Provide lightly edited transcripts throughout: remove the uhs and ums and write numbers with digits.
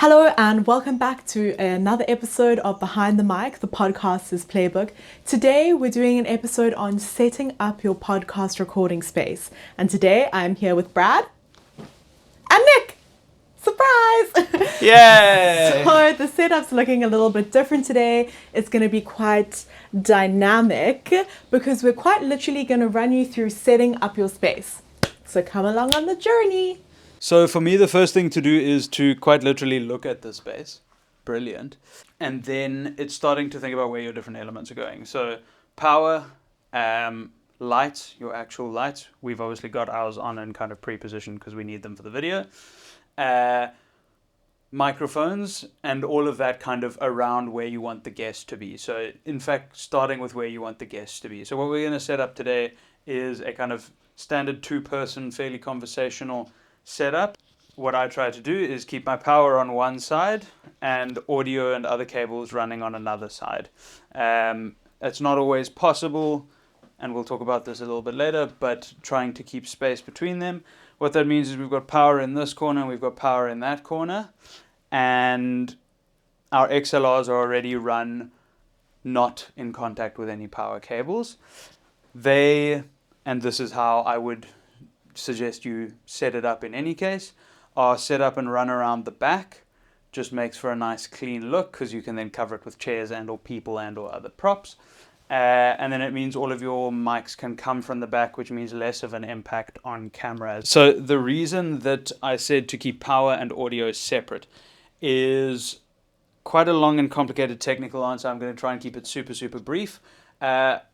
Hello and welcome back to another episode of Behind the Mic, the podcast is Playbook. Today we're doing an episode on setting up your podcast recording space. And today I'm here with Brad and Nick. Surprise! Yay! So the setup's looking a little bit different today. It's going to be quite dynamic because we're quite literally going to run you through setting up your space. So come along on the journey. So for me, the first thing to do is to quite literally look at the space. Brilliant. And then it's starting to think about where your different elements are going. So power, lights, your actual lights. We've obviously got ours on and kind of pre-positioned because we need them for the video. Microphones and all of that kind of around where you want the guest to be. So in fact, starting with where you want the guest to be. So what we're going to set up today is a kind of standard two-person, fairly conversational setup. What I try to do is keep my power on one side and audio and other cables running on another side. It's not always possible, and we'll talk about this a little bit later, but trying to keep space between them. What that means is we've got power in this corner, we've got power in that corner, and our XLRs are already run not in contact with any power cables. And this is how I would suggest you set it up in any case, are set up and run around the back. Just makes for a nice clean look because you can then cover it with chairs and or people and or other props. And then it means all of your mics can come from the back, which means less of an impact on camera. So the reason that I said to keep power and audio separate is quite a long and complicated technical answer. I'm going to try and keep it super brief.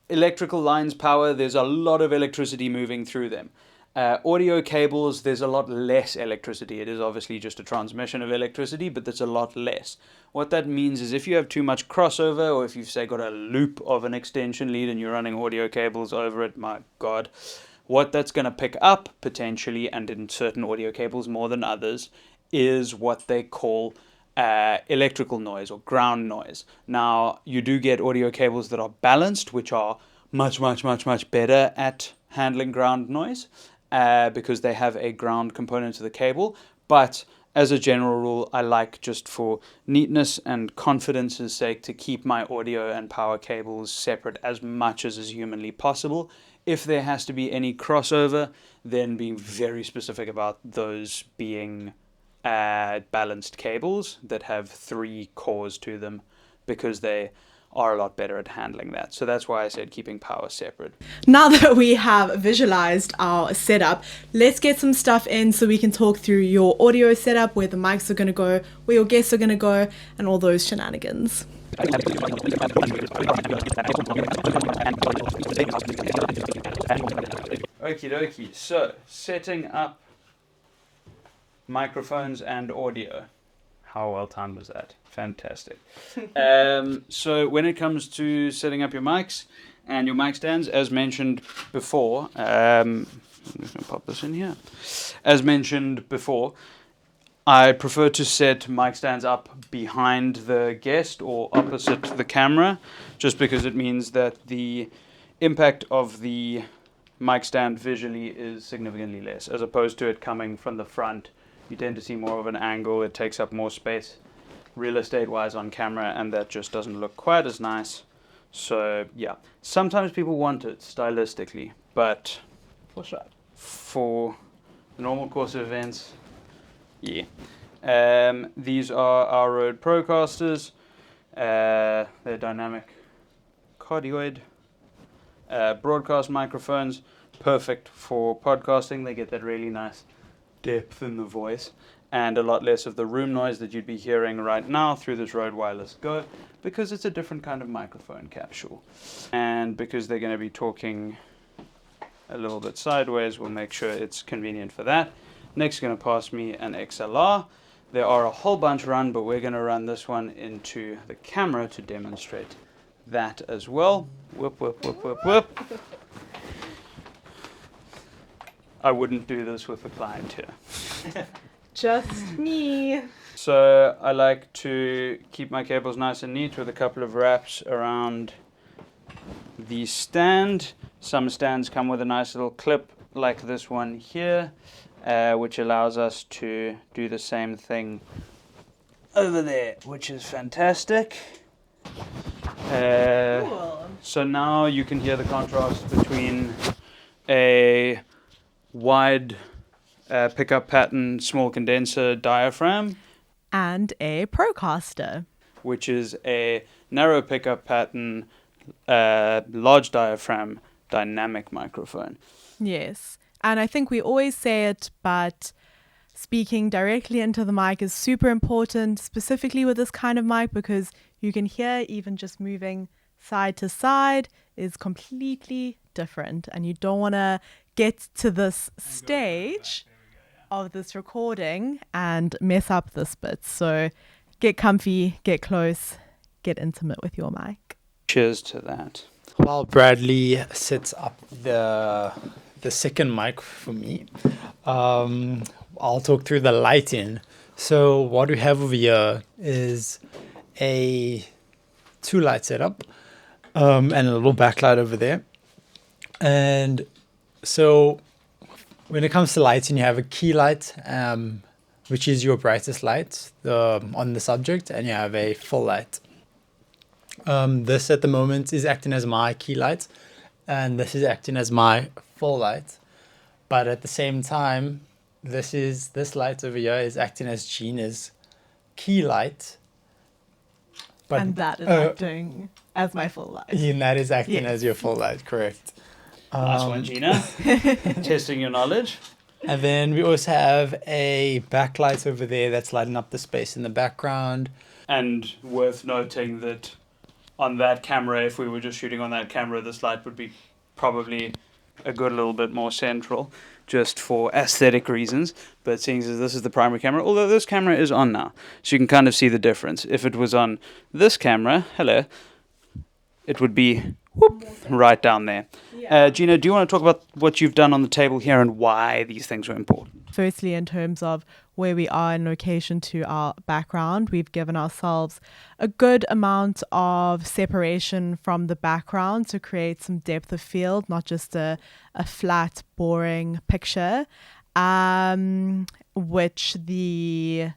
Electrical lines, power, there's a lot of electricity moving through them. Audio cables, there's a lot less electricity. It is obviously just a transmission of electricity, but there's a lot less. What that means is if you have too much crossover, or if you've, say, got a loop of an extension lead and you're running audio cables over it, my God, what that's going to pick up potentially, and in certain audio cables more than others, is what they call electrical noise or ground noise. Now, you do get audio cables that are balanced, which are much better at handling ground noise. Because they have a ground component to the cable. But as a general rule, I like, just for neatness and confidence's sake, to keep my audio and power cables separate as much as is humanly possible. If there has to be any crossover, then being very specific about those being balanced cables that have 3 cores to them, because they are a lot better at handling that. So that's why I said keeping power separate. Now that we have visualized our setup, let's get some stuff in so we can talk through your audio setup, where the mics are going to go, where your guests are going to go, and all those shenanigans. Okie dokie. So, setting up microphones and audio. How well timed was that? Fantastic. So when it comes to setting up your mics and your mic stands, as mentioned before, I'm just going to pop this in here. As mentioned before, I prefer to set mic stands up behind the guest or opposite the camera, just because it means that the impact of the mic stand visually is significantly less, as opposed to it coming from the front. You tend to see more of an angle. It takes up more space real estate wise on camera, and that just doesn't look quite as nice. So yeah, sometimes people want it stylistically, but for the normal course of events, yeah. These are our Rode Procasters. They're dynamic cardioid broadcast microphones, perfect for podcasting. They get that really nice depth in the voice and a lot less of the room noise that you'd be hearing right now through this Rode Wireless Go, because it's a different kind of microphone capsule. And because they're going to be talking a little bit sideways, we'll make sure it's convenient for that. Next, going to pass me an XLR. There are a whole bunch run, but we're going to run this one into the camera to demonstrate that as well. Whoop, whoop, whoop, whoop, whoop. I wouldn't do this with a client here. Just me. So I like to keep my cables nice and neat with a couple of wraps around the stand. Some stands come with a nice little clip like this one here, which allows us to do the same thing over there, which is fantastic. Cool. So now you can hear the contrast between a wide pickup pattern small condenser diaphragm And a Procaster. which is a narrow pickup pattern large diaphragm dynamic microphone. Yes. And I think we always say it, but speaking directly into the mic is super important, specifically with this kind of mic, because you can hear even just moving side to side is completely different. And you don't want to get to this stage of this recording and mess up this bit. So get comfy, get close, get intimate with your mic. Cheers to that. While Bradley sets up the second mic for me, I'll talk through the lighting. So what we have over here is a 2-light setup and a little backlight over there. And so when it comes to lighting, you have a key light, which is your brightest light on the subject, and you have a full light. This at the moment is acting as my key light, and this is acting as my full light. But at the same time, this light over here is acting as Gina's key light. But, And that is acting as my full light. and that is acting Yes. as your full light, correct. Nice one, Gina. Testing your knowledge. And then we also have a backlight over there that's lighting up the space in the background. And worth noting that on that camera, if we were just shooting on that camera, this light would be probably a good little bit more central, just for aesthetic reasons. But seeing as this is the primary camera, although this camera is on now, so you can kind of see the difference. If it was on this camera, it would be right down there. Gina, do you want to talk about what you've done on the table here and why these things are important? Firstly, in terms of where we are in location to our background, we've given ourselves a good amount of separation from the background to create some depth of field, not just a flat, boring picture, which the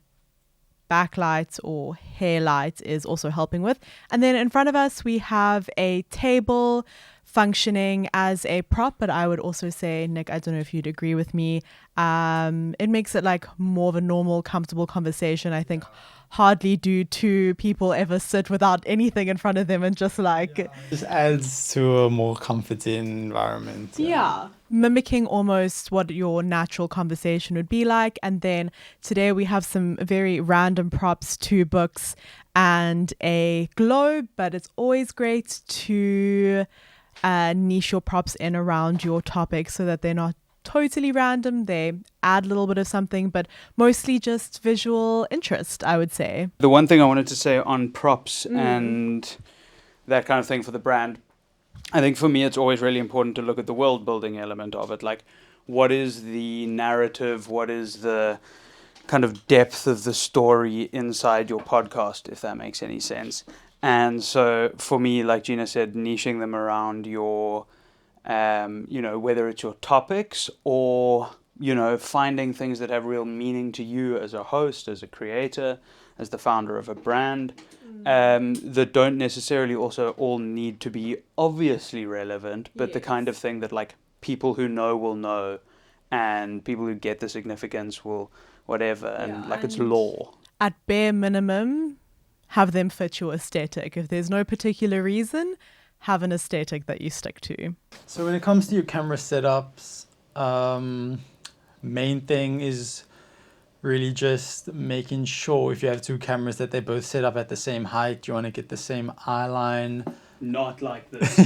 backlight or hair light is also helping with. And then in front of us, we have a table functioning as a prop, but I would also say, Nick, I don't know if you'd agree with me, it makes it like more of a normal, comfortable conversation. I think hardly do two people ever sit without anything in front of them and just like... Just adds to a more comforting environment. Yeah. Mimicking almost what your natural conversation would be like. And then today we have some very random props, 2 books and a globe, but it's always great to niche your props in around your topic so that they're not totally random. They add a little bit of something, but mostly just visual interest, I would say. The one thing I wanted to say on props and that kind of thing for the brand, I think for me it's always really important to look at the world building element of it. Like, what is the narrative? What is the kind of depth of the story inside your podcast, if that makes any sense? And so for me, like Gina said, niching them around your whether it's your topics or, finding things that have real meaning to you as a host, as a creator, as the founder of a brand, that don't necessarily also all need to be obviously relevant, but the kind of thing that like people who know will know and people who get the significance will whatever, and like it's law. At bare minimum, have them fit your aesthetic. If there's no particular reason, have an aesthetic that you stick to. So when it comes to your camera setups, main thing is really just making sure if you have 2 cameras that they both set up at the same height. You want to get the same eye line. Not like this.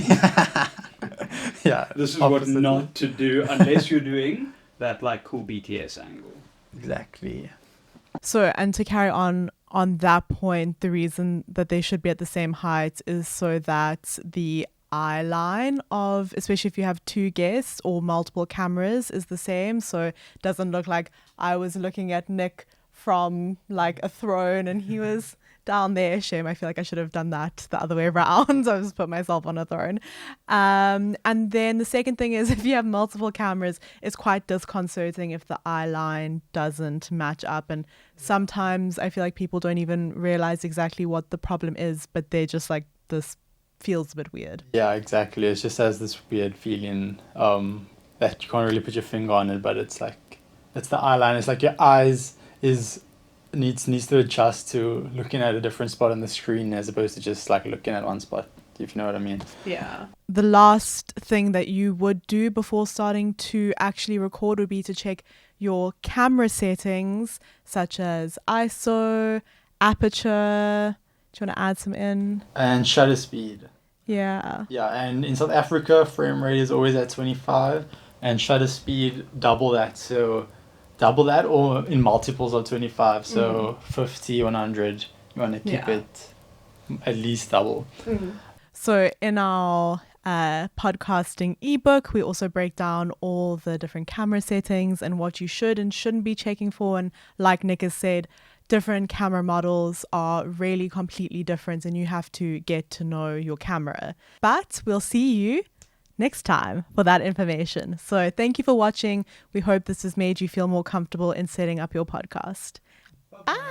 Yeah. This is what not to do unless you're doing that like cool BTS angle. Exactly. So, and to carry on that point, the reason that they should be at the same height is so that the eye line of, especially if you have 2 guests or multiple cameras, is the same. So it doesn't look like I was looking at Nick from like a throne, and he was down there. Shame, I feel like I should have done that the other way around. I just put myself on a throne. And then the second thing is, if you have multiple cameras, it's quite disconcerting if the eye line doesn't match up. And sometimes I feel like people don't even realize exactly what the problem is, but they're just like, this feels a bit weird. Yeah, exactly. It just has this weird feeling that you can't really put your finger on it, but it's like, it's the eye line. It's like your eyes needs to adjust to looking at a different spot on the screen as opposed to just like looking at one spot, if you know what I mean. Yeah. The last thing that you would do before starting to actually record would be to check your camera settings, such as ISO, aperture. Do you want to add some in? And shutter speed. Yeah. Yeah, and in South Africa, frame rate is always at 25, and shutter speed double that. So double that, or in multiples of 25. So 50, 100, you want to keep it at least double. So in our podcasting ebook, we also break down all the different camera settings and what you should and shouldn't be checking for. And like Nick has said, different camera models are really completely different, and you have to get to know your camera. But we'll see you next time for that information. So thank you for watching. We hope this has made you feel more comfortable in setting up your podcast. Bye.